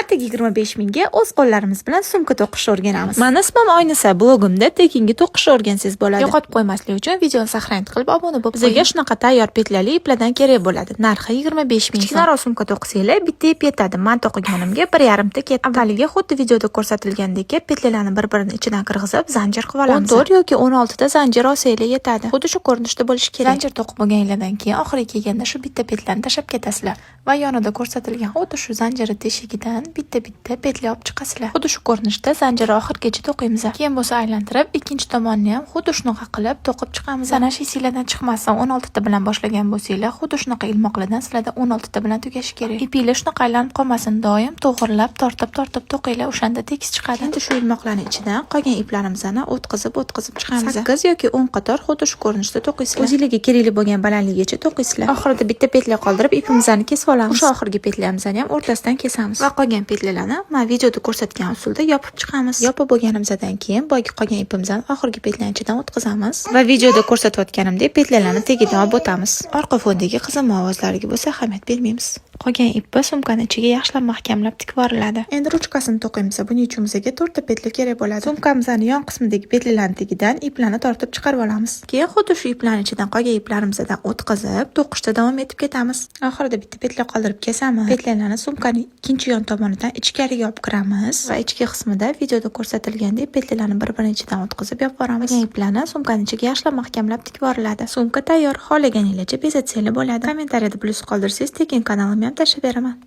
atigi 25 mingga o'z qo'llarimiz bilan sumka to'qishni o'rganamiz. Mani ismim Oynisa, blogimda tekinga to'qishni o'rgansangiz bo'ladi. Yo'qotib qo'ymaslik uchun videoni saqlanib qilib obuna bo'lib bizga shunaqa tayyor petlali iplardan kerak bo'ladi. Narxi 25 ming. Kichkina sumka to'qisanglar bitta ip yetadi. Men to'qiganimga 1,5 ta ketdi. Avvaliga xuddi videoda ko'rsatilgandek petlalarni bir-birining ichidan qirg'izib zanjir qilib olamiz. 14 yoki 16 ta zanjir olsanglar yetadi. Xuddi shu ko'rinishda bo'lishi kerak. Zanjir to'qib bo'lganinglardan keyin oxiriga kelganda shu bitta petlarni tashlab ketasizlar va yonida ko'rsatilgan xuddi shu zanjir teshigidan bitta petla olib chiqasizlar. Xuddi shu ko'rinishda zanjirni oxirigacha to'qiymiz. Keyin bo'lsa aylantirib, ikkinchi tomonni ham xuddi shunaqa qilib to'qib chiqamiz. Ana shu sizlardan chiqmasdan 16 ta bilan boshlagan bo'lsanglar, xuddi shunaqa ilmoqlardan sizlarda 16 ta bilan tugashi kerak. Ipinglar shunaqa aylanib qolmasin, doim to'g'irlab, tortib to'qinglar, o'shanda tekis chiqadi. Endi shu ilmoqlarning ichidan qolgan iplarimizni o'tkazib chiqamiz. 8 yoki 10 qator xuddi shu ko'rinishda to'qiysizlar. O'zingizga kerakli bo'lgan balandligigacha to'qiysizlar. Oxirida bitta petla qoldirib ipimizni kesib olamiz. O'sha oxirgi petlarimizni ham o'rtasidan kesamiz va qolgan petlalarni mana videoda ko'rsatgan usulda yopib chiqamiz. Yopib bo'lganimizdan keyin boyagi qolgan ipimizni oxirgi petlarning ichidan o'tkazamiz va videoda ko'rsatayotganimdek petlalarni tagidan olib o'tamiz. Orqa fondagi qizilma ovozlariga bo'lsa ahamiyat bermaymiz. Qolgan ipni sumkani ichiga yaxshilab mahkamlab tikib yuboriladi. Endi ruchkasini to'qiymiz. Buning uchun bizga 4 ta petla kerak bo'ladi. Sumkamizning yon qismidagi petlalarning tagidan iplarni tortib chiqarib olamiz. Keyin xuddi shu iplarning ichidan qolgan iplarimizdan o'tkazib, to'qishda davom etib ketamiz. Oxirida bitta petla qoldirib kesamiz. Petlalarni sumkaning ikkinchi yon tomonidan ichkariga olib kiramiz va ichki qismida videoda ko'rsatilgandek petlalarni bir-birining ichidan o'tkazib yopib boramiz. Qolgan iplarni sumkaning ichiga yaxshilab mahkamlab tikib yuboriladi. Sumka tayyor. Xohlaganingizcha bezatsanglar bo'ladi. Kommentariyada plyus qoldirsangiz tekin kanalimga ham tashlab beraman.